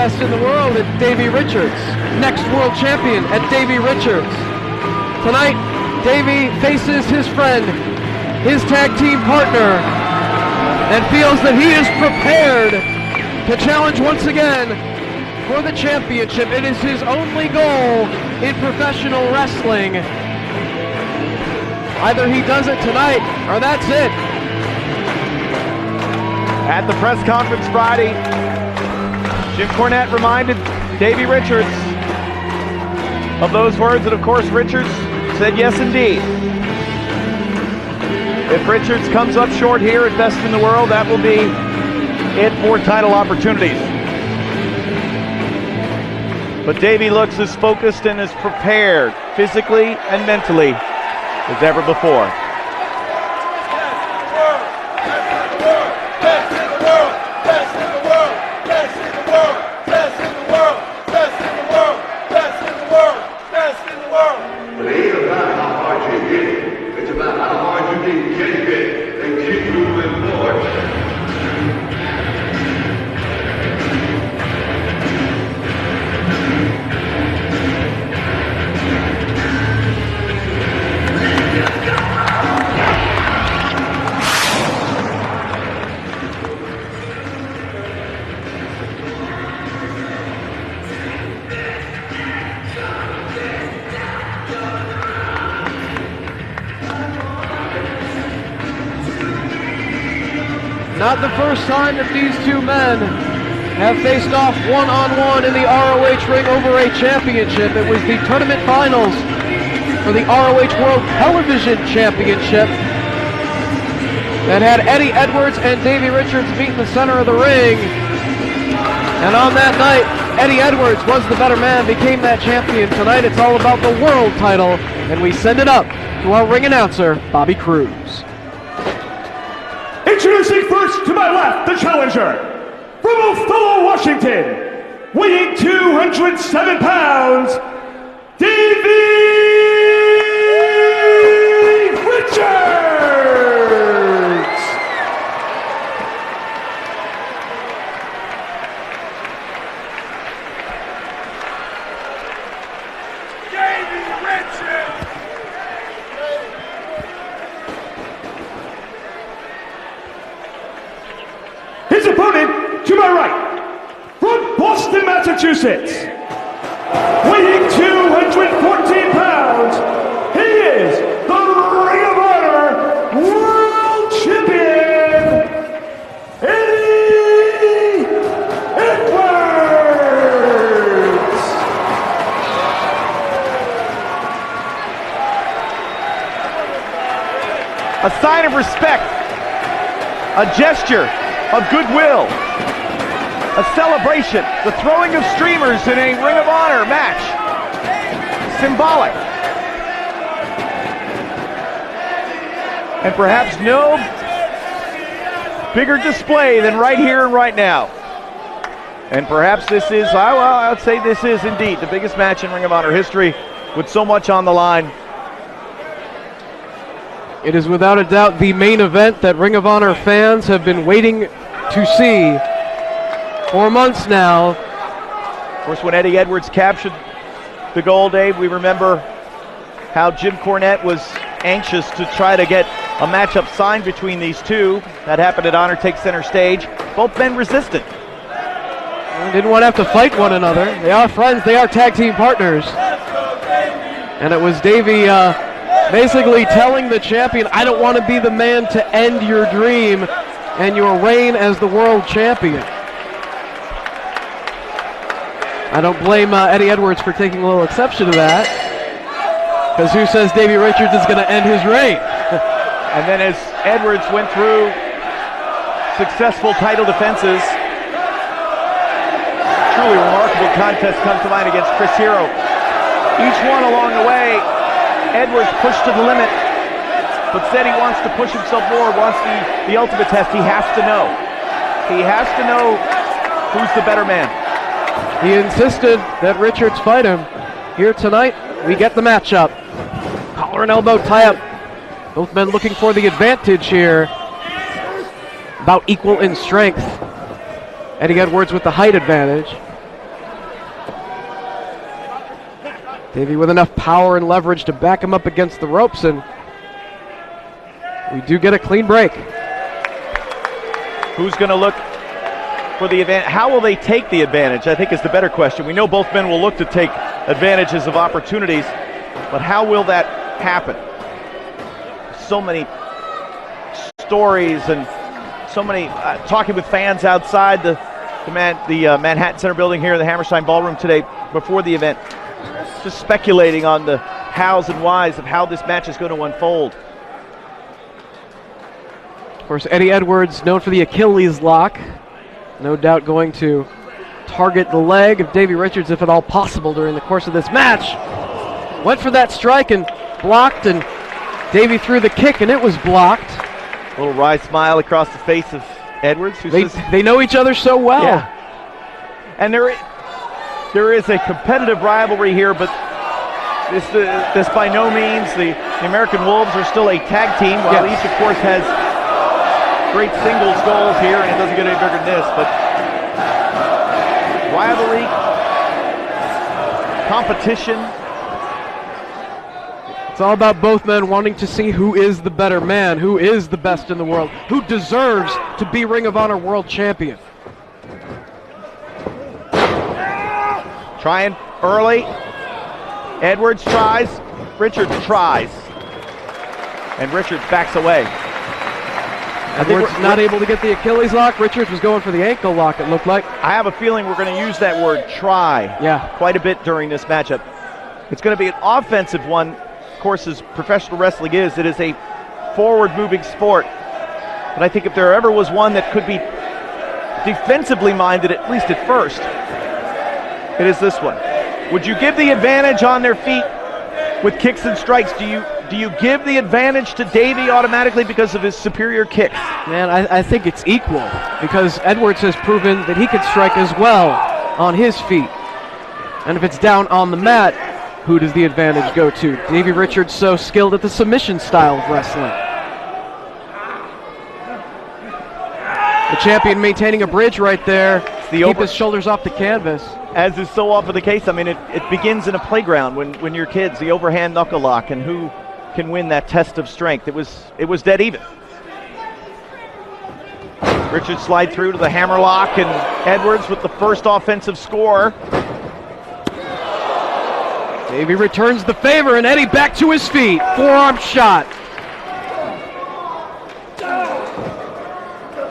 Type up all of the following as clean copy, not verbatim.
best in the world at Davey Richards. Next world champion at Davey Richards. Tonight, Davey faces his friend, his tag team partner, and feels that he is prepared to challenge once again for the championship. It is his only goal in professional wrestling. Either he does it tonight, or that's it. At the press conference Friday, Jim Cornette reminded Davey Richards of those words, and of course Richards said yes indeed. If Richards comes up short here at Best in the World, that will be it for title opportunities. But Davey looks as focused and as prepared physically and mentally as ever before. Not the first time that these two men have faced off one-on-one in the ROH Ring Overweight Championship. It was the tournament finals for the ROH World Television Championship that had Eddie Edwards and Davey Richards meet in the center of the ring. And on that night, Eddie Edwards was the better man, became that champion. Tonight it's all about the world title, and we send it up to our ring announcer, Bobby Cruz. Introducing first to my left, the challenger, from Othello, Washington, weighing 207 pounds, Davey Richards! Davey Richards! His opponent, to my right, from Boston, Massachusetts, weighing 214 pounds, he is the Ring of Honor World Champion, Eddie Edwards! A sign of respect, a gesture of goodwill, a celebration, the throwing of streamers in a Ring of Honor match. Symbolic. And perhaps no bigger display than right here and right now. And perhaps this is, I would say this is indeed the biggest match in Ring of Honor history with so much on the line. It is without a doubt the main event that Ring of Honor fans have been waiting to see for months now. Of course, when Eddie Edwards captured the gold, Dave, we remember how Jim Cornette was anxious to try to get a matchup signed between these two. That happened at Honor Takes Center Stage. Both men resistant. They didn't want to have to fight one another. They are friends, they are tag team partners. And it was Davey basically telling the champion, I don't want to be the man to end your dream and your reign as the world champion. I don't blame Eddie Edwards for taking a little exception to that, because who says Davey Richards is going to end his reign? And then as Edwards went through successful title defenses, truly remarkable contest comes to mind against Chris Hero. Each one along the way, Edwards pushed to the limit, but said he wants to push himself more, wants the ultimate test. He has to know. He has to know who's the better man. He insisted that Richards fight him. Here tonight, we get the matchup. Collar and elbow tie-up. Both men looking for the advantage here. About equal in strength. Eddie Edwards with the height advantage. Davey with enough power and leverage to back him up against the ropes, and we do get a clean break. Who's going to look for the advantage? How will they take the advantage, I think, is the better question. We know both men will look to take advantages of opportunities, but how will that happen? So many stories and so many talking with fans outside the Manhattan Center building here in the Hammerstein Ballroom today before the event, just speculating on the hows and whys of how this match is going to unfold. Of course, Eddie Edwards, known for the Achilles lock, no doubt going to target the leg of Davey Richards if at all possible during the course of this match. Went for that strike and blocked, and Davey threw the kick and it was blocked. A little wry smile across the face of Edwards. Who says, they know each other so well. Yeah. And there is a competitive rivalry here, but this by no means, the American Wolves are still a tag team, while each, of course, has great singles goals here, and it doesn't get any bigger than this, but rivalry, competition. It's all about both men wanting to see who is the better man, who is the best in the world, who deserves to be Ring of Honor World Champion. Trying early. Edwards tries. Richards tries. And Richards backs away. Edwards not able to get the Achilles lock. Richards was going for the ankle lock, it looked like. I have a feeling we're going to use that word try quite a bit during this matchup. It's going to be an offensive one. Of course, as professional wrestling is, it is a forward-moving sport. But I think if there ever was one that could be defensively minded, at least at first, it is this one. Would you give the advantage on their feet with kicks and strikes? Do you give the advantage to Davey automatically because of his superior kicks? Man, I think it's equal, because Edwards has proven that he can strike as well on his feet. And if it's down on the mat, who does the advantage go to? Davey Richards so skilled at the submission style of wrestling. The champion maintaining a bridge right there. Keep his shoulders off the canvas. As is so often the case, I mean, it begins in a playground when you're kids, the overhand knuckle lock, and who can win that test of strength. It was dead even. Richards slide through to the hammer lock, and Edwards with the first offensive score. Davey returns the favor, and Eddie back to his feet. Forearm shot.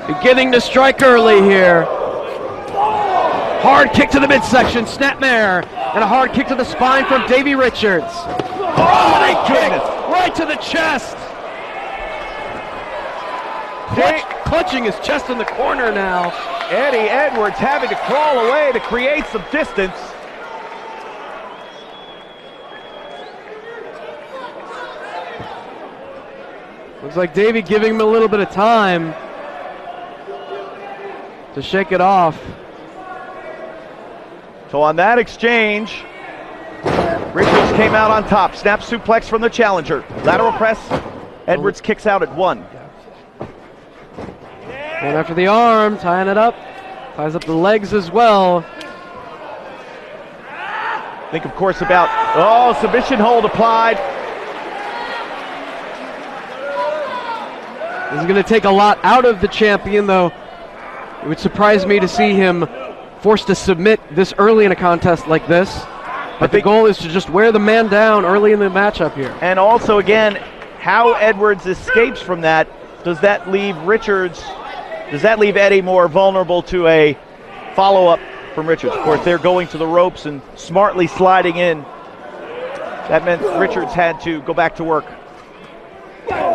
Beginning to strike early here. Hard kick to the midsection, snapmare, and a hard kick to the spine from Davey Richards. Oh, my goodness. Right to the chest. Clutching his chest in the corner now. Eddie Edwards having to crawl away to create some distance. Looks like Davey giving him a little bit of time to shake it off. So on that exchange, Richards came out on top. Snap suplex from the challenger. Lateral press. Edwards kicks out at 1. And after the arm, tying it up. Ties up the legs as well. Think, of course, about, submission hold applied. This is going to take a lot out of the champion, though. It would surprise me to see him forced to submit this early in a contest like this. But the goal is to just wear the man down early in the matchup here. And also, again, how Edwards escapes from that. Does that leave Eddie more vulnerable to a follow-up from Richards? Of course, they're going to the ropes and smartly sliding in. That meant Richards had to go back to work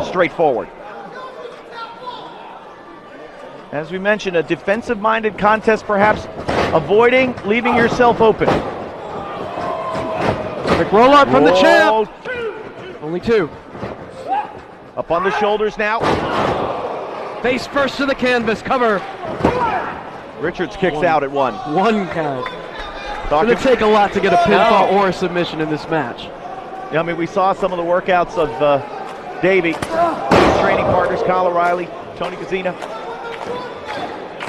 straightforward. As we mentioned, a defensive-minded contest, perhaps avoiding leaving yourself open. Quick roll-up from the champ. Only 2. Up on the shoulders now. Face first to the canvas, cover. Richards kicks out at 1. 1 count. It's going to take a lot to get a pinfall or a submission in this match. Yeah, I mean, we saw some of the workouts of Davey, his training partners, Kyle O'Reilly, Tony Gazzina.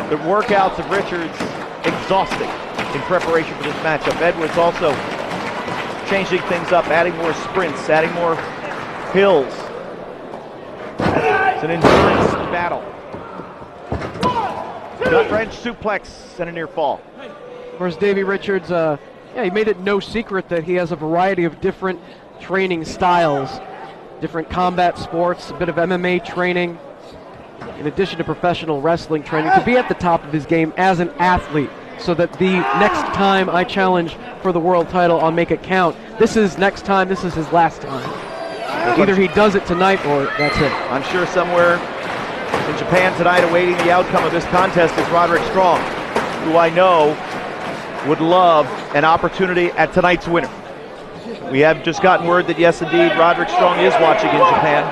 The workouts of Richards exhausting in preparation for this matchup. Edwards also changing things up, adding more sprints, adding more hills. It's an endurance battle. Gut wrench suplex and a near fall. Of course, Davey Richards, he made it no secret that he has a variety of different training styles, different combat sports, a bit of MMA training, in addition to professional wrestling training, to be at the top of his game as an athlete, so that the next time I challenge for the world title, I'll make it count. This is next time, this is his last time. Either he does it tonight or that's it. I'm sure somewhere in Japan tonight awaiting the outcome of this contest is Roderick Strong, who I know would love an opportunity at tonight's winner. We have just gotten word that yes, indeed, Roderick Strong is watching in Japan.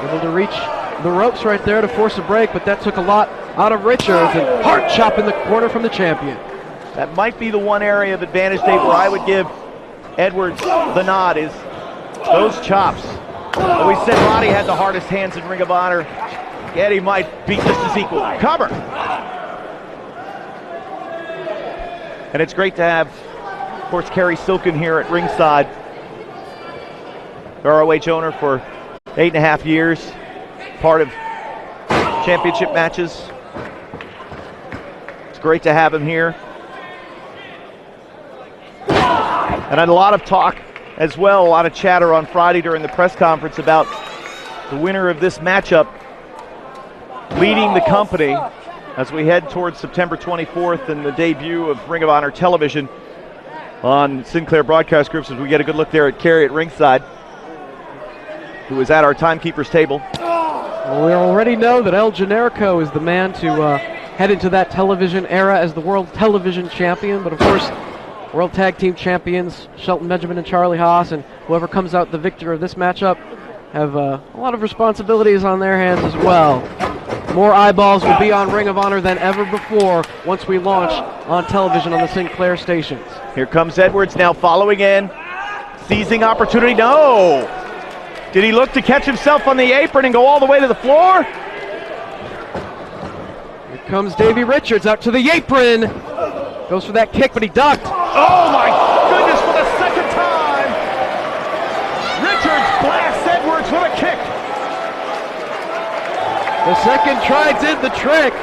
Able to reach the ropes right there to force a break, but that took a lot out of Richards, and hard chop in the corner from the champion. That might be the one area of advantage, Dave, where I would give Edwards the nod, is those chops. We said Roddy had the hardest hands in Ring of Honor. Eddie might be just as equal. Cover! And it's great to have, of course, Kerry Silken here at ringside. The ROH owner for 8.5 years, part of championship matches. It's great to have him here. And a lot of talk as well, a lot of chatter on Friday during the press conference about the winner of this matchup leading the company as we head towards September 24th and the debut of Ring of Honor Television on Sinclair Broadcast Groups, as we get a good look there at Kerry at ringside, who is at our timekeeper's table. Well, we already know that El Generico is the man to head into that television era as the World Television Champion, but of course, World Tag Team Champions Shelton Benjamin and Charlie Haas, and whoever comes out the victor of this matchup, have a lot of responsibilities on their hands as well. More eyeballs will be on Ring of Honor than ever before once we launch on television on the Sinclair stations. Here comes Edwards now following in, seizing opportunity. No! Did he look to catch himself on the apron and go all the way to the floor? Here comes Davey Richards out to the apron. Goes for that kick, but he ducked. Oh my goodness, for the second time! Richards blasts Edwards with a kick. The second try did the trick.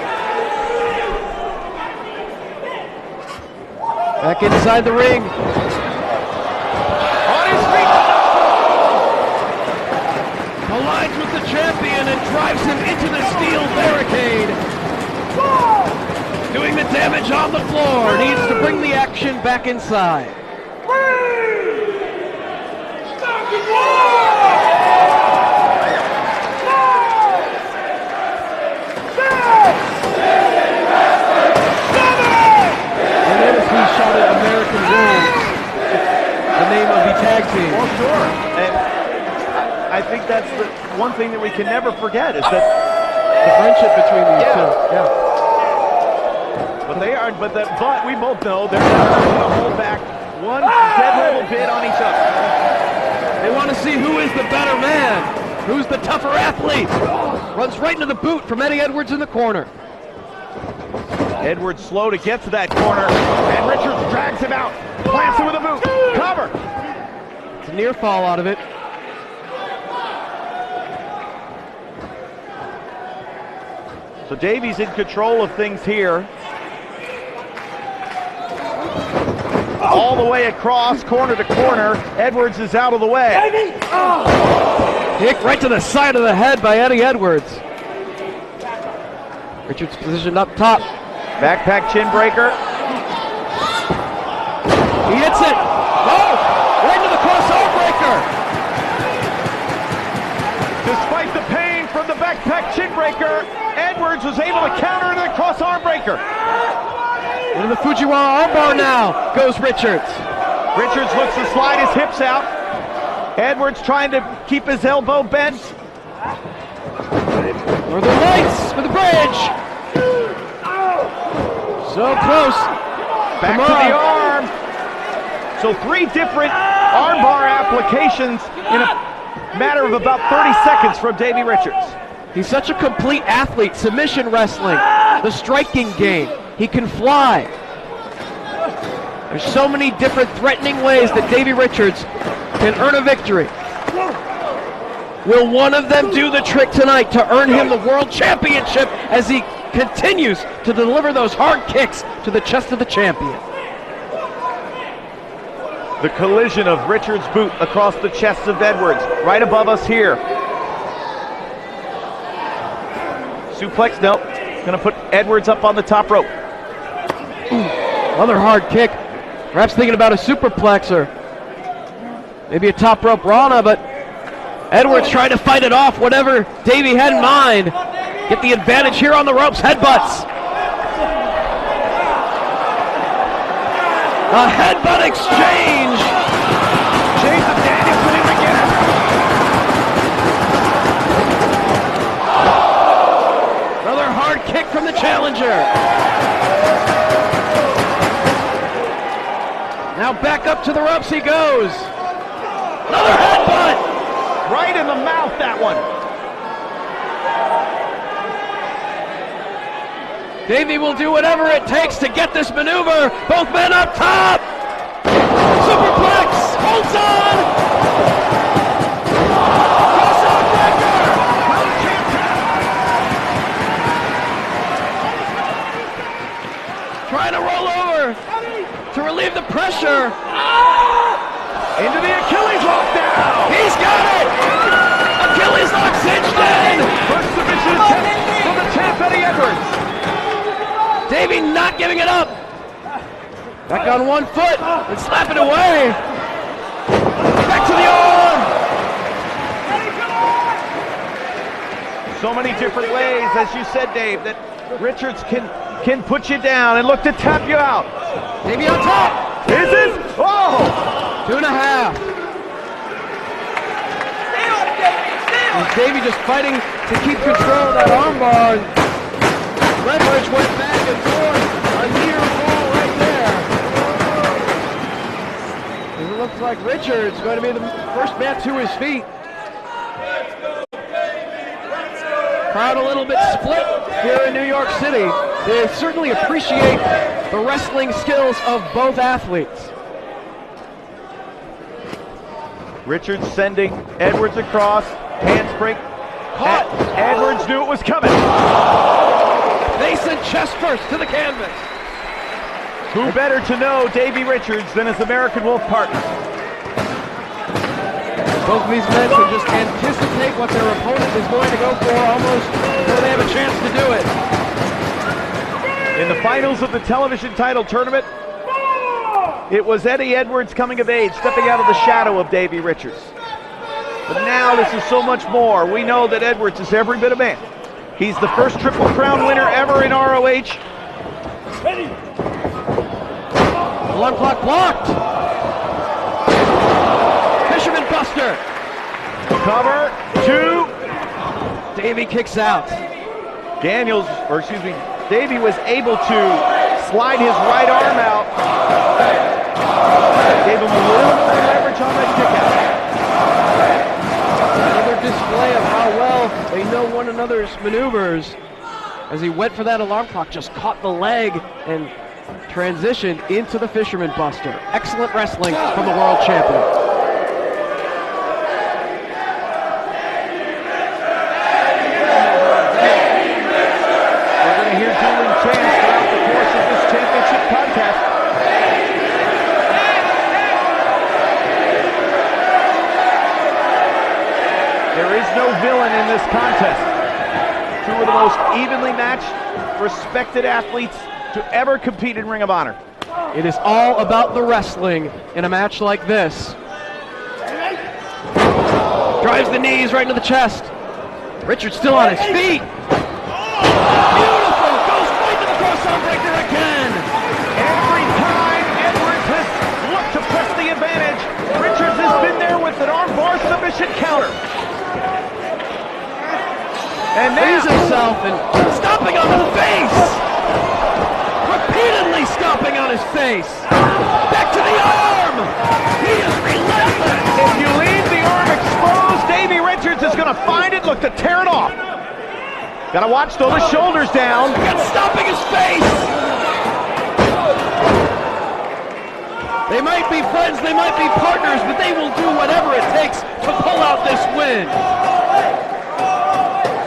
Back inside the ring. On his feet. Collides with the champion and drives him into the steel barricade. Doing the damage on the floor. Needs to bring the action back inside. He shot at American Wolves, the name of the tag team. Well, sure. And I think that's the one thing that we can never forget, is that the friendship between these two. Yeah. But they aren't. But we both know they're not going to hold back one dead level bit on each other. They want to see who is the better man, who's the tougher athlete. Runs right into the boot from Eddie Edwards in the corner. Edwards slow to get to that corner, and Richards drags him out, plants him with a boot, cover. It's a near fall out of it. So Davey's in control of things here. All the way across, corner to corner. Edwards is out of the way. Kick right to the side of the head by Eddie Edwards. Richards positioned up top. Backpack chin breaker. He hits it. Oh! Right into the cross-arm breaker. Despite the pain from the backpack chin breaker, Edwards was able to counter into the cross-arm breaker. Into the Fujiwara armbar now goes Richards. Richards looks to slide his hips out. Edwards trying to keep his elbow bent. Northern Lights for the bridge. So close. Back to the arm. So 3 different armbar applications in a matter of about 30 seconds from Davey Richards. He's such a complete athlete. Submission wrestling, the striking game. He can fly. There's so many different threatening ways that Davey Richards can earn a victory. Will one of them do the trick tonight to earn him the World Championship as he continues to deliver those hard kicks to the chest of the champion? The collision of Richards' boot across the chest of Edwards, right above us here. Suplex, no. Gonna put Edwards up on the top rope. Another hard kick. Perhaps thinking about a superplex or maybe a top rope Rana, but Edwards trying to fight it off, whatever Davey had in mind. Get the advantage here on the ropes, headbutts. A headbutt exchange. James and Danielson in again. Another hard kick from the challenger. Now back up to the ropes he goes. Another headbutt. Right in the mouth, that one. Davey will do whatever it takes to get this maneuver. Both men up top. Superplex. Holds on. Crossover breaker. Trying to roll over to relieve the pressure. Into the Achilles lockdown. He's got it. Achilles lock cinched in. First submission attempt from the champ, Eddie Edwards. Davey not giving it up. Back on one foot and slapping away. Back to the arm. So many different ways, as you said, Dave, that Richards can put you down and look to tap you out. Davey on top. Is it? Oh! 2.5. And Davey just fighting to keep control of that armbar. Redbridge went back and forth. A near fall right there. It looks like Richards going to be the first man to his feet. Crowd a little bit split here in New York City. They certainly appreciate the wrestling skills of both athletes. Richards sending Edwards across. Handspring. Caught. Edwards knew it was coming. Face and chest first to the canvas. Who better to know Davey Richards than his American Wolf partner? Both of these men can just anticipate what their opponent is going to go for almost before they have a chance to do it. In the finals of the television title tournament, it was Eddie Edwards coming of age, stepping out of the shadow of Davey Richards. But now this is so much more. We know that Edwards is every bit a man. He's the first Triple Crown winner ever in ROH. Alarm clock blocked. Fisherman Buster. Cover, 2. Davey kicks out. Davey was able to slide his right arm out. Gave him a little more leverage on that kick out. Another display of how well they know one another's maneuvers. As he went for that alarm clock, just caught the leg and transitioned into the Fisherman Buster. Excellent wrestling from the world champion. We're going to hear dueling chants throughout the course of this championship contest. There is no villain in this contest. Two of the most evenly matched, respected athletes to ever compete in Ring of Honor. It is all about the wrestling in a match like this. Drives the knees right into the chest. Richards still on his feet. Beautiful! Goes right to the crossover breaker again. Every time Edwards has looked to press the advantage, Richards has been there with an armbar submission counter. And now Frees himself and stomping on the face. Repeatedly stomping on his face. Back to the arm. He is relentless. if you leave the arm exposed, Davey Richards is going to find it, look to tear it off. Got to watch though, the shoulders down. Again, stomping his face. They might be friends, they might be partners, but they will do whatever it takes to pull out this win.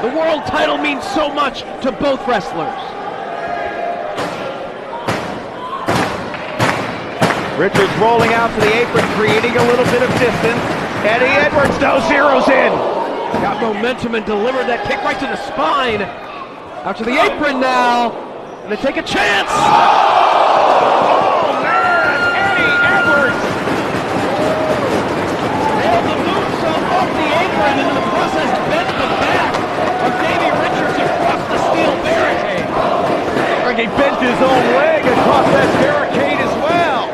The world title means so much to both wrestlers. Richards rolling out to the apron, creating a little bit of distance. Eddie Edwards, no, zeroes in. Got momentum and delivered that kick right to the spine. Out to the apron now. Gonna take a chance. Oh man, Eddie Edwards. Nailed the moonsault off the apron and in the process bent the back of Davey Richards across the steel barricade. He bent his own leg across that barricade as well.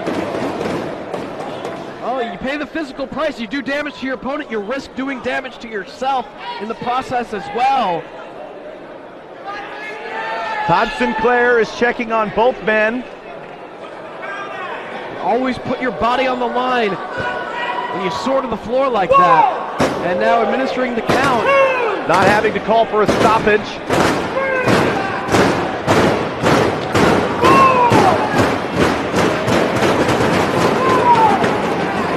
Oh, you pay the physical price. You do damage to your opponent, you risk doing damage to yourself in the process as well. Todd Sinclair is checking on both men. Always put your body on the line when you soar to the floor like that. And now administering the count. Not having to call for a stoppage.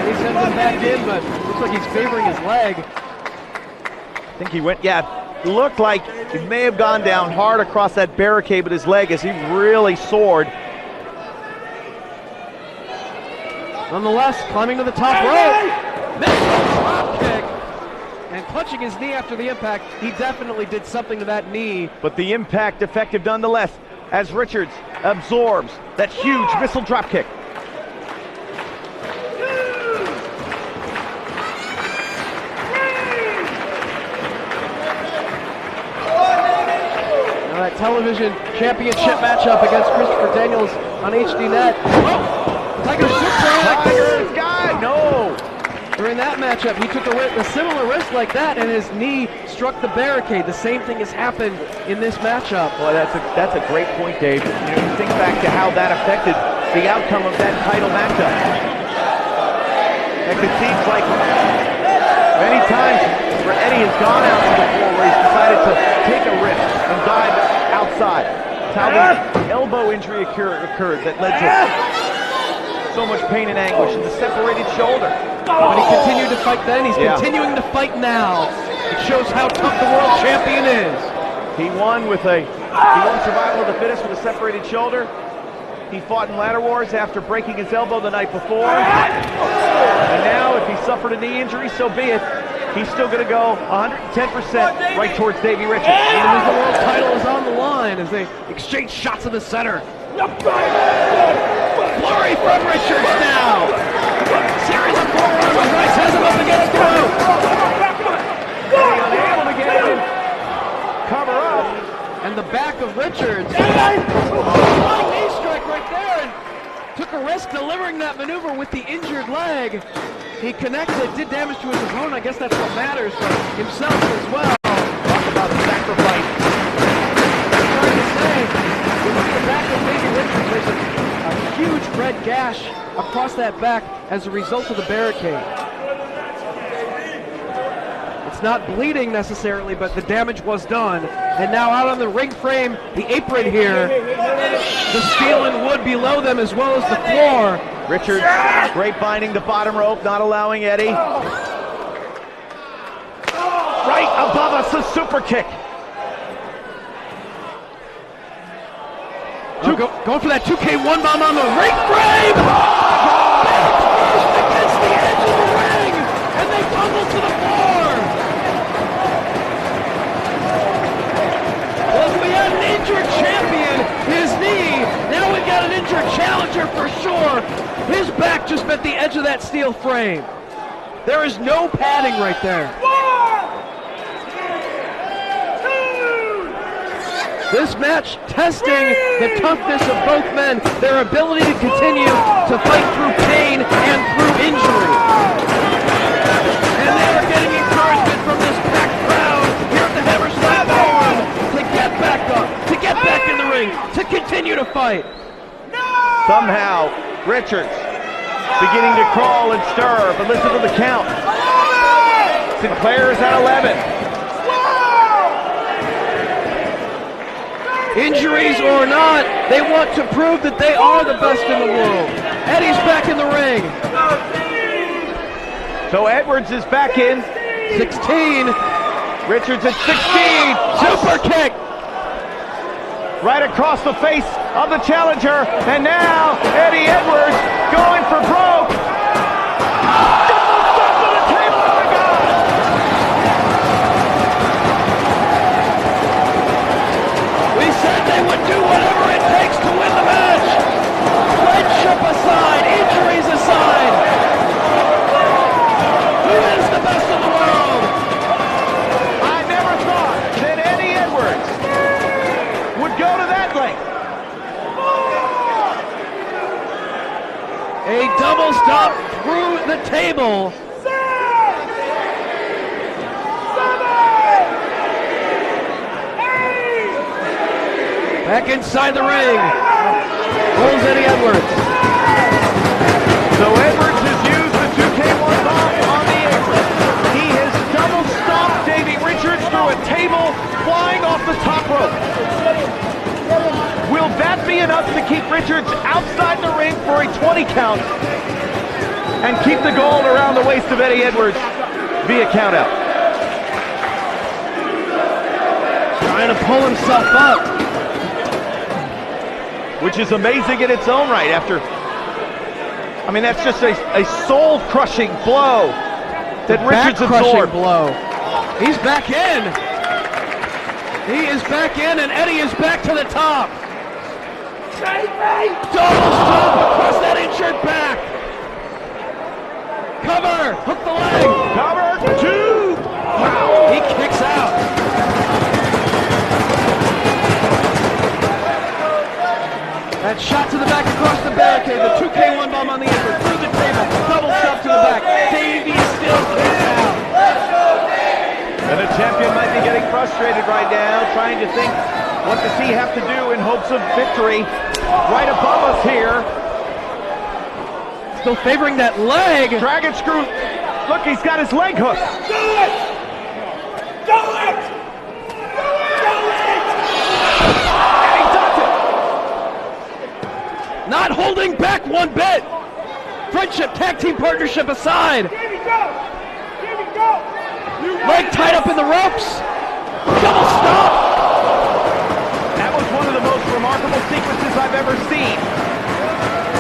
He sends him back in, but looks like he's favoring his leg. I think he went, it looked like he may have gone down hard across that barricade with his leg as he really soared. Nonetheless, climbing to the top rope. Missile drop kick. And clutching his knee after the impact, he definitely did something to that knee. But the impact effective nonetheless as Richards absorbs that huge missile drop kick. Now that television championship matchup against Christopher Daniels on HDNet. Oh! Tiger suplex! Tiger's guy, no! During that matchup, he took a similar risk like that, and his knee struck the barricade. The same thing has happened in this matchup. Boy, that's a great point, Dave. You think back to how that affected the outcome of that title matchup. It seems like many times where Eddie has gone out to the floor where he's decided to take a risk and dive outside. That's how the elbow injury occurred that led to so much pain and anguish in the separated shoulder. But he continued to fight then, he's continuing to fight now. It shows how tough the world champion is. He won survival of the fittest with a separated shoulder. He fought in ladder wars after breaking his elbow the night before. And now, if he suffered a knee injury, so be it. He's still going to go 110% right towards Davey Richards. And as the world title is on the line as they exchange shots in the center. Flurry from Richards now. Series of forearms. Rice has him up against the rope. Unable to get him. Cover up. And the back of Richards. Flying knee strike right there. And took a risk delivering that maneuver with the injured leg. He connected, did damage to his opponent. I guess that's what matters for himself as well. Talk about the sacrifice. I'm trying to say, you look at the back of Davey Richards, there's a huge red gash across that back as a result of the barricade. It's not bleeding necessarily, but the damage was done. And now out on the ring frame, the apron here, the steel and wood below them as well as the floor. Richards grapevinding the bottom rope, not allowing Eddie. Right above us, a super kick. Going for that 2K1 bomb on the ring frame! Against the edge of the ring! And they tumble to the floor! Well, we had an injured champion, his knee. Now we've got an injured challenger for sure. His back just met the edge of that steel frame. There is no padding right there. This match testing the toughness of both men, their ability to continue to fight through pain and through injury. And they are getting encouragement from this packed crowd here at the Hammerslap Ballroom to get back up, to get back in the ring, to continue to fight. Somehow, Richards beginning to crawl and stir, but listen to the count. Sinclair is at 11. Injuries or not, they want to prove that they are the best in the world. Eddie's back in the ring. So Edwards is back in. 16. Richards at 16. Super kick. Right across the face of the challenger. And now Eddie Edwards going for broke. Double stop to the table. Oh my God. We said they would do whatever it takes to win the match. Friendship aside, injuries aside. Who is the best in the world? I never thought that Eddie Edwards would go to that length. A double stop through the table. Back inside the ring. Pulls Eddie Edwards. So Edwards has used the 2K1 bomb on the apron. He has double stomped Davey Richards through a table, flying off the top rope. Will that be enough to keep Richards outside the ring for a 20 count and keep the gold around the waist of Eddie Edwards via countout? Trying to pull himself up. Which is amazing in its own right after, I mean, that's just a soul-crushing blow that Richards absorbed. Blow. He's back in. He is back in, and Eddie is back to the top. Double stomp across that injured back. Cover, hook the leg. Cover, two. Wow. He kicks out. That shot to the back across the barricade, the 2K1 bomb on the apron, through the table, double stop to the back. Davey still kicks out. And the champion might be getting frustrated right now, trying to think, what does he have to do in hopes of victory? Right above us here. Still favoring that leg. Dragon screw. Look, he's got his leg hooked. Do it! Do it! Do it! And he does it. Not holding back one bit. Friendship, tag team partnership aside. Here we go! Here we go! Leg tied up in the ropes. Double stop. That was one of the most remarkable sequences I've ever seen.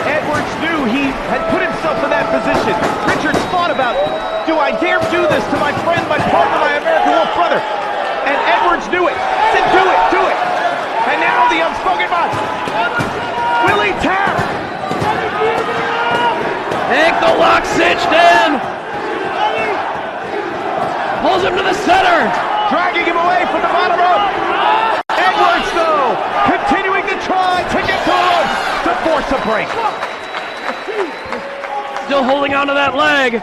Edwards knew he had put himself in that position. Richards thought about, do I dare do this to my friend, my partner, my American Wolf brother? And Edwards knew it. Said, do it, do it. And now the unspoken one. Will he tap? Ankle lock cinched in. Pulls him to the center. Dragging him away from the bottom rope. Edwards, though, continuing to try to get to the rope to force a break. Still holding onto that leg.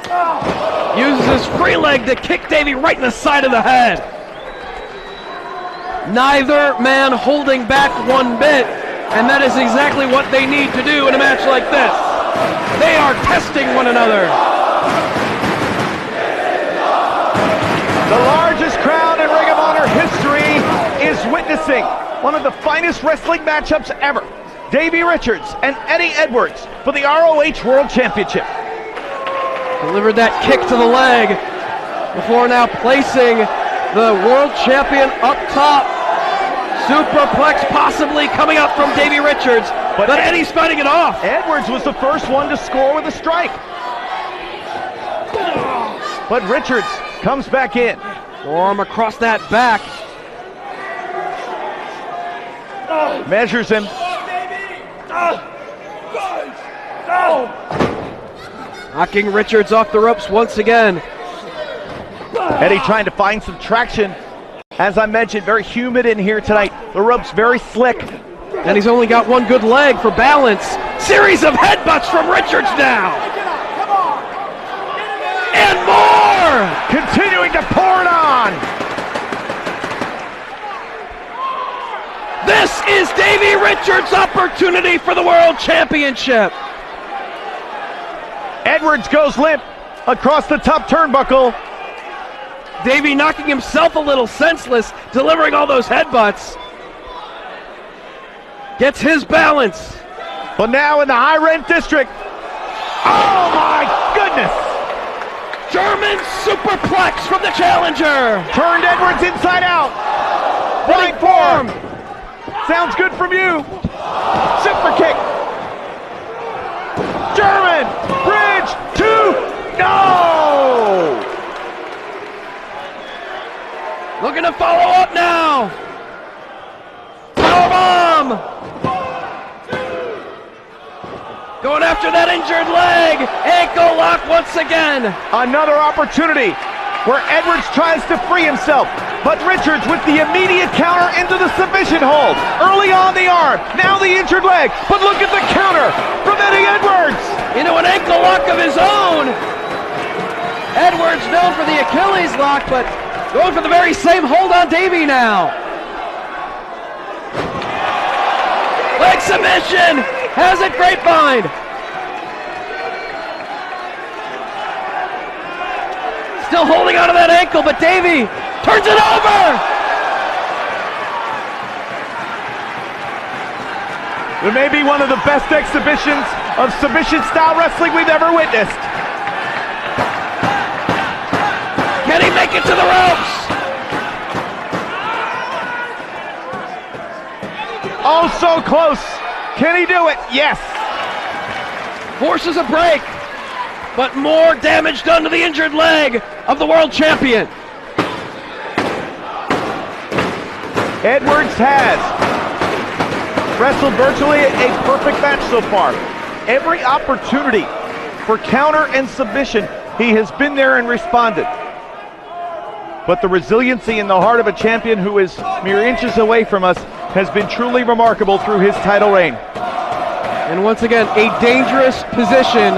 Uses his free leg to kick Davey right in the side of the head. Neither man holding back one bit, and that is exactly what they need to do in a match like this. They are testing one another. The largest crowd in Ring of Honor history is witnessing one of the finest wrestling matchups ever. Davey Richards and Eddie Edwards for the ROH World Championship. Delivered that kick to the leg before now placing the world champion up top. Superplex possibly coming up from Davey Richards, but Eddie's fighting it off. Edwards was the first one to score with a strike. But Richards comes back in. Forearm across that back. Measures him. Knocking Richards off the ropes once again. Eddie trying to find some traction. As I mentioned, very humid in here tonight. The rope's very slick. And he's only got one good leg for balance. Series of headbutts from Richards now. And more! Continuing to pour it on. This is Davey Richards' opportunity for the World Championship. Edwards goes limp across the top turnbuckle. Davey knocking himself a little senseless, delivering all those headbutts. Gets his balance. But now in the high rent district, Oh my goodness! German superplex from the challenger. Turned Edwards inside out. Blind form. Sounds good from you. Super kick. German bridge 2. No! Looking to follow up now. Powerbomb. Going after that injured leg. Ankle lock once again. Another opportunity where Edwards tries to free himself, but Richards with the immediate counter into the submission hold. Early on the arm, now the injured leg, but look at the counter from Eddie Edwards. Into an ankle lock of his own. Edwards known for the Achilles lock, but going for the very same hold on Davey now. Leg submission. Has it, Grapevine. Still holding onto that ankle, but Davey turns it over. It may be one of the best exhibitions of submission-style wrestling we've ever witnessed. Can he make it to the ropes? Oh, so close. Can he do it? Yes. Forces a break, but more damage done to the injured leg of the world champion. Edwards has wrestled virtually a perfect match so far. Every opportunity for counter and submission, he has been there and responded. But the resiliency in the heart of a champion who is mere inches away from us has been truly remarkable through his title reign. And once again, a dangerous position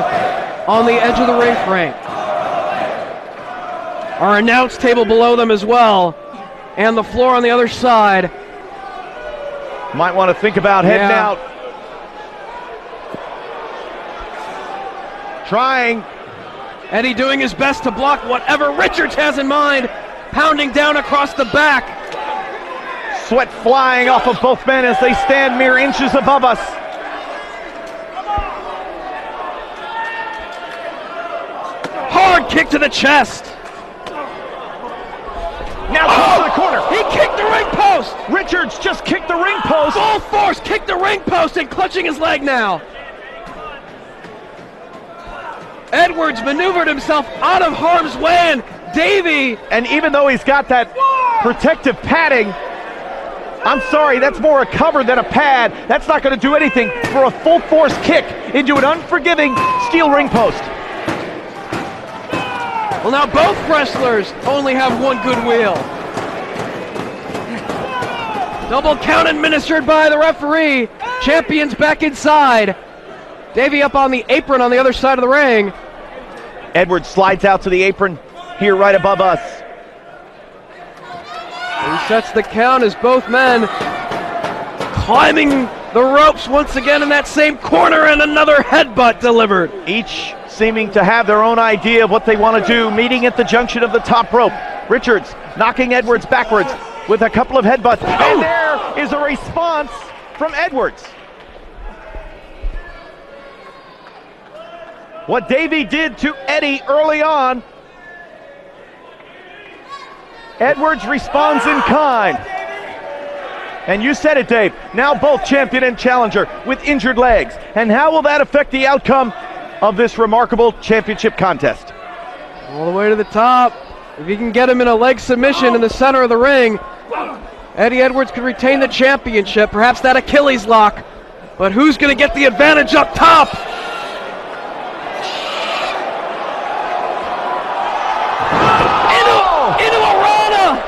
on the edge of the ring frame. Our announce table below them as well, and the floor on the other side. Might want to think about heading out. Trying. Eddie doing his best to block whatever Richards has in mind, pounding down across the back. Sweat flying off of both men as they stand mere inches above us. Hard kick to the chest. Now comes to the corner. He kicked the ring post. Richards just kicked the ring post. Full force, kicked the ring post and clutching his leg now. Edwards maneuvered himself out of harm's way, and Davey. And even though he's got that protective padding, I'm sorry, that's more a cover than a pad. That's not going to do anything for a full force kick into an unforgiving steel ring post. Well, now both wrestlers only have one good wheel. Double count administered by the referee. Champions back inside. Davey up on the apron on the other side of the ring. Edwards slides out to the apron here right above us. He sets the count as both men climbing the ropes once again in that same corner, and another headbutt delivered. Each seeming to have their own idea of what they want to do, meeting at the junction of the top rope. Richards knocking Edwards backwards with a couple of headbutts. And there is a response from Edwards. What Davey did to Eddie early on, Edwards responds in kind. And you said it, Dave. Now both champion and challenger with injured legs. And how will that affect the outcome of this remarkable championship contest? All the way to the top. If you can get him in a leg submission in the center of the ring, Eddie Edwards could retain the championship, perhaps that Achilles lock. But who's going to get the advantage up top? Into a Rana!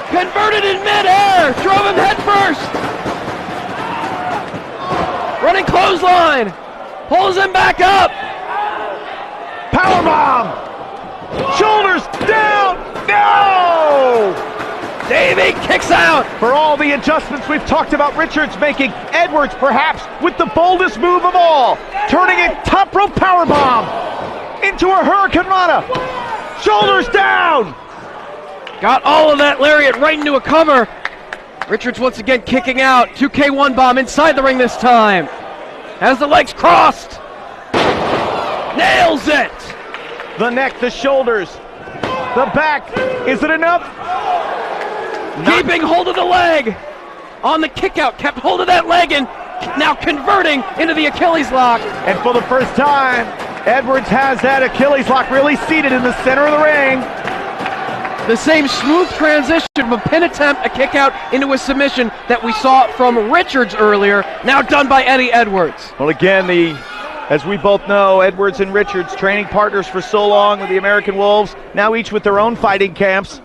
Converted in midair, drove him head first. Running clothesline, pulls him back up. Powerbomb! Shoulders down! No! Davey kicks out. For all the adjustments we've talked about Richards making, Edwards perhaps with the boldest move of all, turning a top rope powerbomb into a Hurricane Rana. Shoulders down! Got all of that lariat right into a cover. Richards once again kicking out. 2K1 bomb inside the ring this time. Has the legs crossed. Nails it! The neck, the shoulders, the back. Is it enough? Keeping hold of the leg. On the kick out, kept hold of that leg and now converting into the Achilles lock. And for the first time, Edwards has that Achilles lock really seated in the center of the ring. The same smooth transition from a pin attempt, a kick out into a submission that we saw from Richards earlier, now done by Eddie Edwards. Well, again, as we both know, Edwards and Richards, training partners for so long with the American Wolves, now each with their own fighting camps.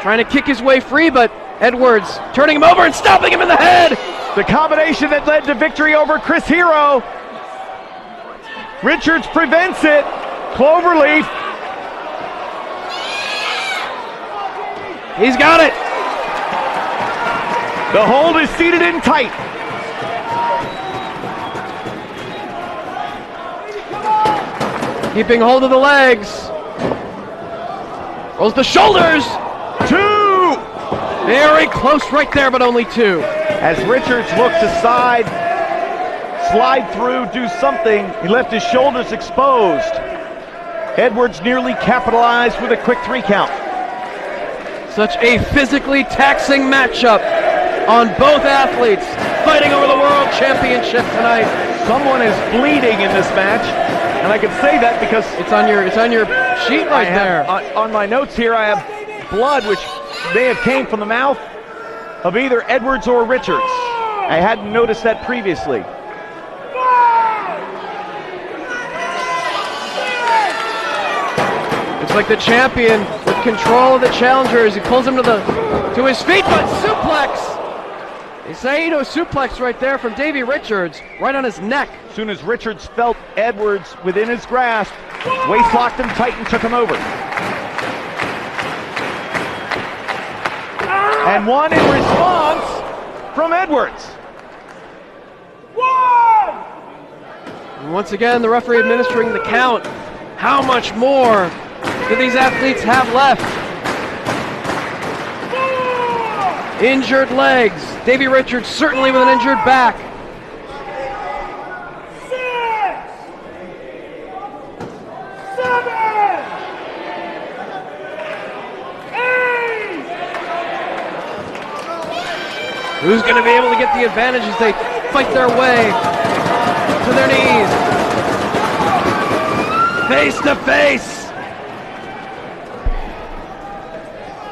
Trying to kick his way free, but Edwards turning him over and stopping him in the head. The combination that led to victory over Chris Hero. Richards prevents it. Cloverleaf. He's got it. The hold is seated in tight. Keeping hold of the legs. Rolls the shoulders. 2. Very close right there, but only 2. As Richards looked aside, slide through, do something, he left his shoulders exposed. Edwards nearly capitalized with a quick 3 count. Such a physically taxing matchup on both athletes fighting over the World Championship tonight. Someone is bleeding in this match, and I can say that because it's on your sheet right there. On my notes here, I have blood which may have came from the mouth of either Edwards or Richards. I hadn't noticed that previously. It's like the champion with control of the challenger as he pulls him to his feet, but suplex. They say a suplex right there from Davey Richards, right on his neck. As soon as Richards felt Edwards within his grasp, waist locked him tight and took him over. And one in response from Edwards. And once again, the referee administering the count. How much more do these athletes have left? Injured legs. Davey Richards certainly with an injured back. 6, 7, 8. Who's going to be able to get the advantage as they fight their way to their knees? Face to face.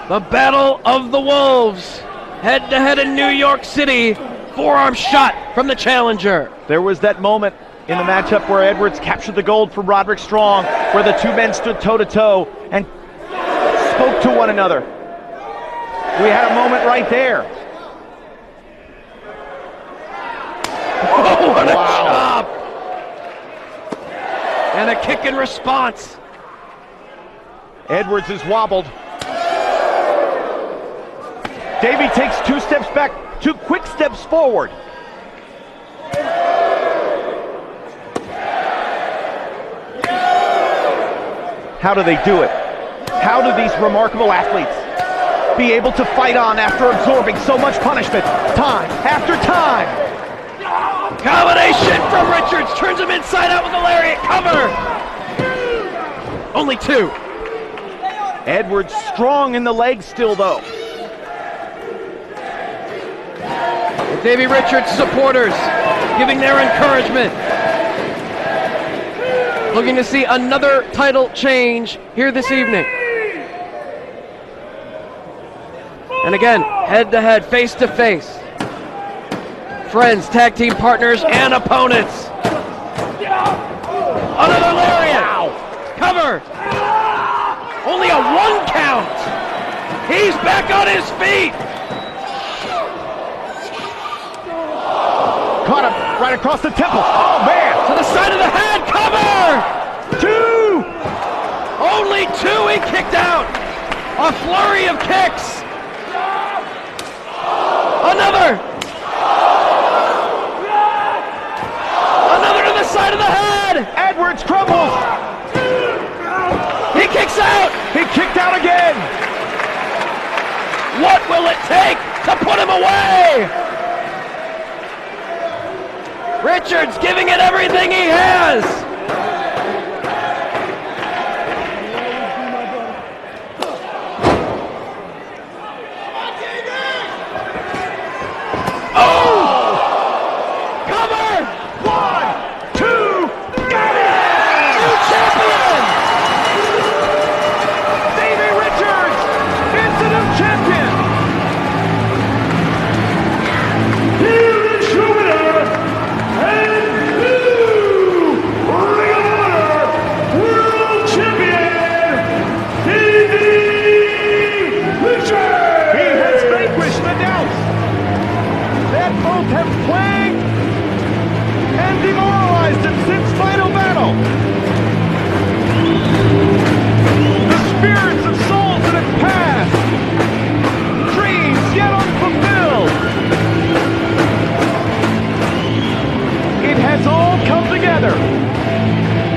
The Battle of the Wolves. Head to head in New York City. Forearm shot from the challenger. There was that moment in the matchup where Edwards captured the gold for Roderick Strong, where the two men stood toe to toe and spoke to one another. We had a moment right there. Oh, what a chop! And a kick in response. Edwards is wobbled. Davey takes 2 steps back, 2 quick steps forward. How do they do it? How do these remarkable athletes be able to fight on after absorbing so much punishment, time after time? Combination from Richards, turns him inside out with a lariat, cover! Only 2. Edwards strong in the legs still though. Davey Richards supporters giving their encouragement. Looking to see another title change here this evening. And again, head to head, face to face. Friends, tag team partners, and opponents. Another lariat. Cover. Only a 1 count. He's back on his feet. Caught him right across the temple. Oh, man. To the side of the head. Cover. 2. Only 2 he kicked out. A flurry of kicks. Another. Another to the side of the head. Edwards crumbles. He kicks out. He kicked out again. What will it take to put him away? Richards giving it everything he has.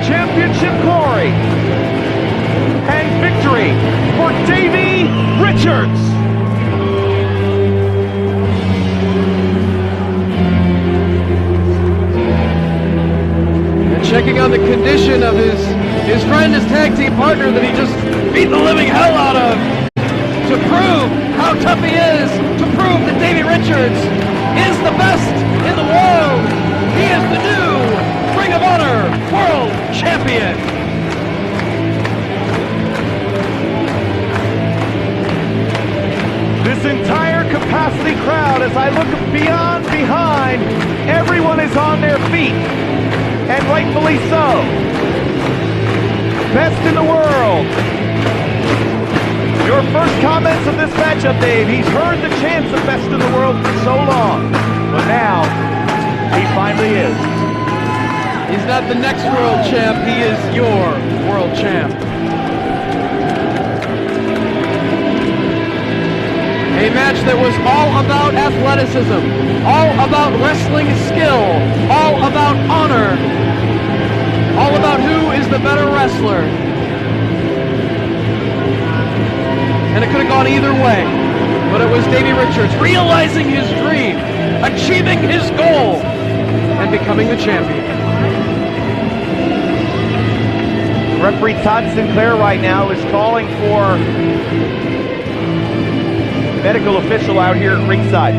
Championship glory and victory for Davey Richards. And checking on the condition of his friend, his tag team partner that he just beat the living hell out of to prove how tough he is, to prove that Davey Richards is the best in the world. He is the new Ring of Honor World Champion. This entire capacity crowd, as I look beyond behind, everyone is on their feet, and rightfully so. Best in the world. Your first comments of this matchup, Dave. He's heard the chants of best in the world for so long, but now he finally is. He's not the next world champ, he is your world champ. A match that was all about athleticism, all about wrestling skill, all about honor, all about who is the better wrestler. And it could have gone either way, but it was Davey Richards realizing his dream, achieving his goal, and becoming the champion. Referee Todd Sinclair right now is calling for medical official out here at ringside.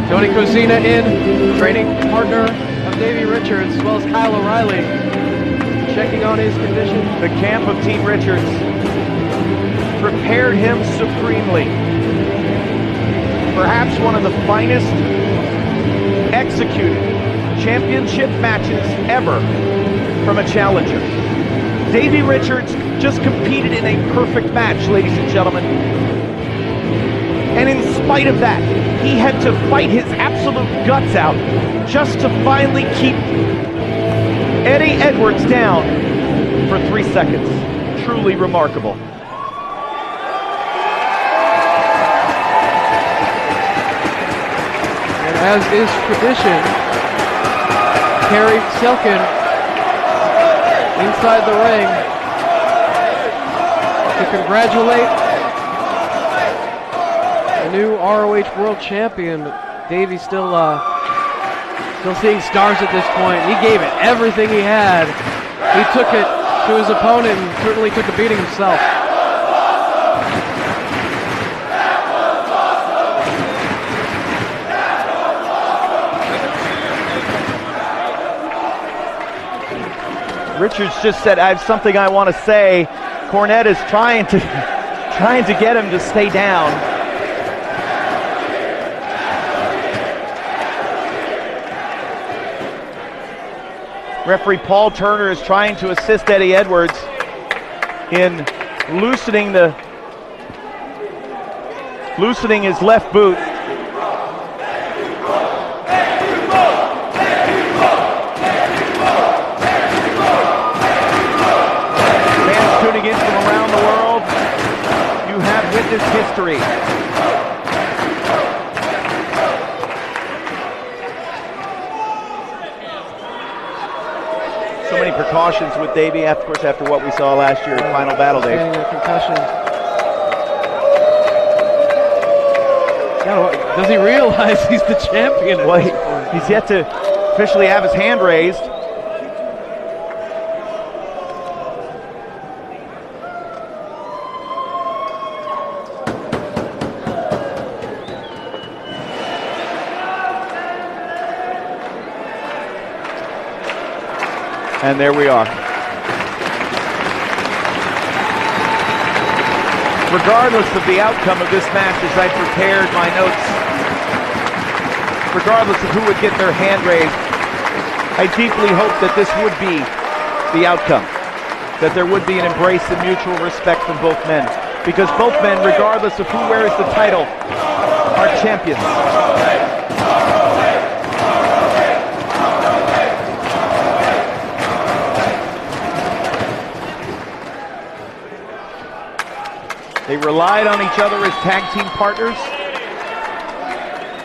Tony Cosina in, training partner of Davey Richards, as well as Kyle O'Reilly, checking on his condition. The camp of Team Richards prepared him supremely. Perhaps one of the finest executed championship matches ever from a challenger. Davey Richards just competed in a perfect match, ladies and gentlemen. And in spite of that, he had to fight his absolute guts out just to finally keep Eddie Edwards down for 3 seconds. Truly remarkable. And as is tradition, Kerry Silkin inside the ring to congratulate the new ROH World Champion. Davey's still seeing stars at this point. He gave it everything he had. He took it to his opponent and certainly took a beating himself. Richards just said, I have something I want to say. Cornette is trying to get him to stay down. Referee Paul Turner is trying to assist Eddie Edwards in loosening his left boot. Fans tuning in from around the world, you have witnessed history. So many precautions with Davey, of course, after what we saw last year at Final Battle Day. Concussion. Does he realize he's the champion? Well, he's yet to officially have his hand raised. And there we are. Regardless of the outcome of this match, as I prepared my notes, regardless of who would get their hand raised, I deeply hope that this would be the outcome, that there would be an embrace and mutual respect from both men, because both men, regardless of who wears the title, are champions. They relied on each other as tag team partners.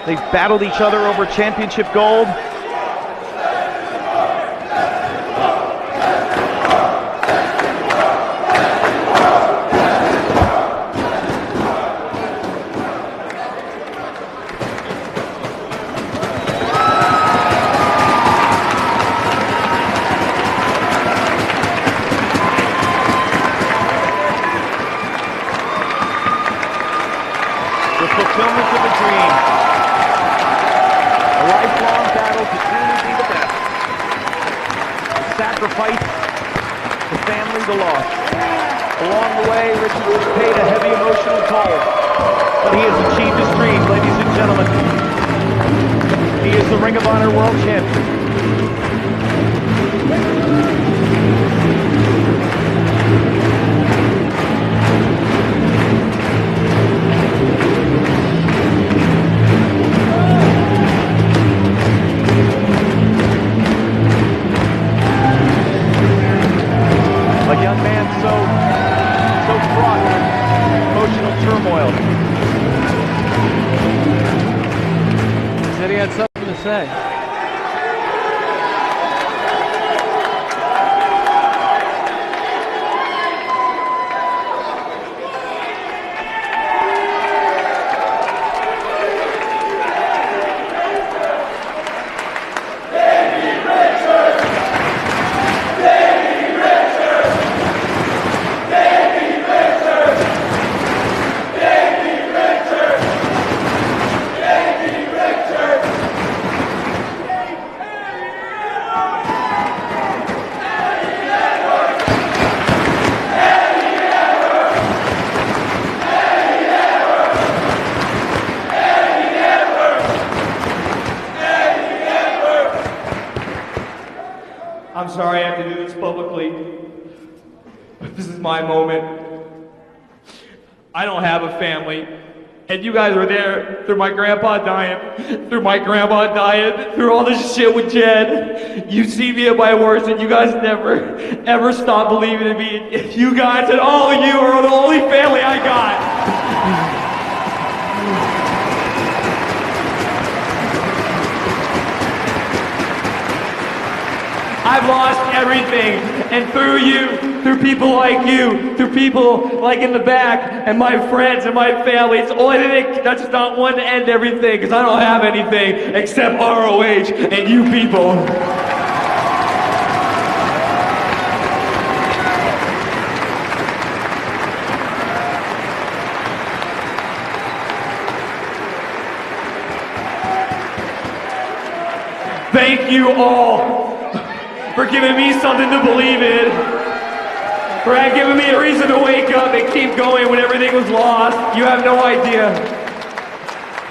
They've battled each other over championship gold. Fulfillment of a dream. A lifelong battle to truly be the best. The sacrifice, the family, the loss. Along the way, Richard has paid a heavy emotional toll, but he has achieved his dream, ladies and gentlemen. He is the Ring of Honor World Champion. A young man so fraught with emotional turmoil. He said he had something to say. I'm sorry I have to do this publicly, but this is my moment. I don't have a family, and you guys were there through my grandpa dying, through all this shit with Jed. You see me at my worst, and you guys never, ever stop believing in me. You guys and all of you are the only family I got. I've lost everything, and through you, through people like you, through people like in the back, and my friends and my family, it's only that's just not one to end everything, because I don't have anything except ROH and you people. Thank you all for giving me something to believe in, for giving me a reason to wake up and keep going when everything was lost. You have no idea.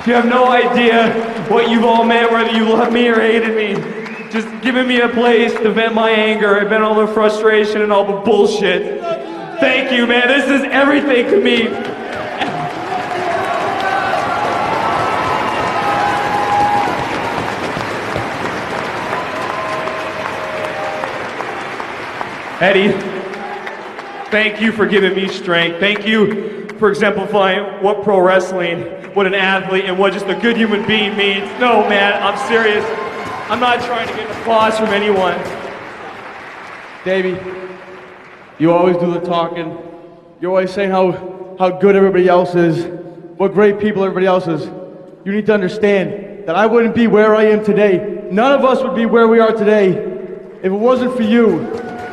You have no idea what you've all meant, whether you loved me or hated me. Just giving me a place to vent my anger and vent all the frustration and all the bullshit. Thank you, man. This is everything to me. Eddie, thank you for giving me strength. Thank you for exemplifying what pro wrestling, what an athlete, and what just a good human being means. No, man, I'm serious. I'm not trying to get applause from anyone. Davey, you always do the talking. You always say how good everybody else is, what great people everybody else is. You need to understand that I wouldn't be where I am today. None of us would be where we are today if it wasn't for you.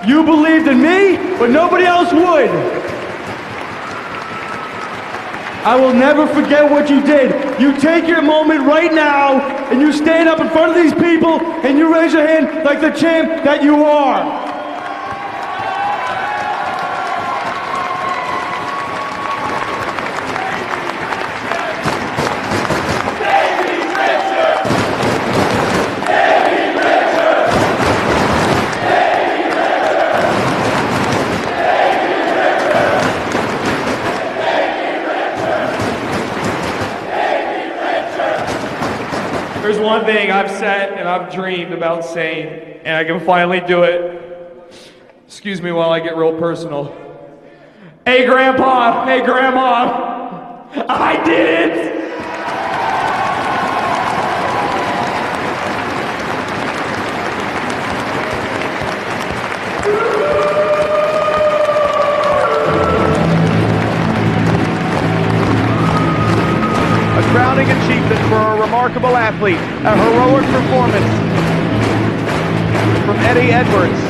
You believed in me, but nobody else would. I will never forget what you did. You take your moment right now, and you stand up in front of these people, and you raise your hand like the champ that you are. There's one thing I've said and I've dreamed about saying, and I can finally do it. Excuse me while I get real personal. Hey, Grandpa! Hey, Grandma! I did it! Crowning achievement for a remarkable athlete, a heroic performance from Eddie Edwards.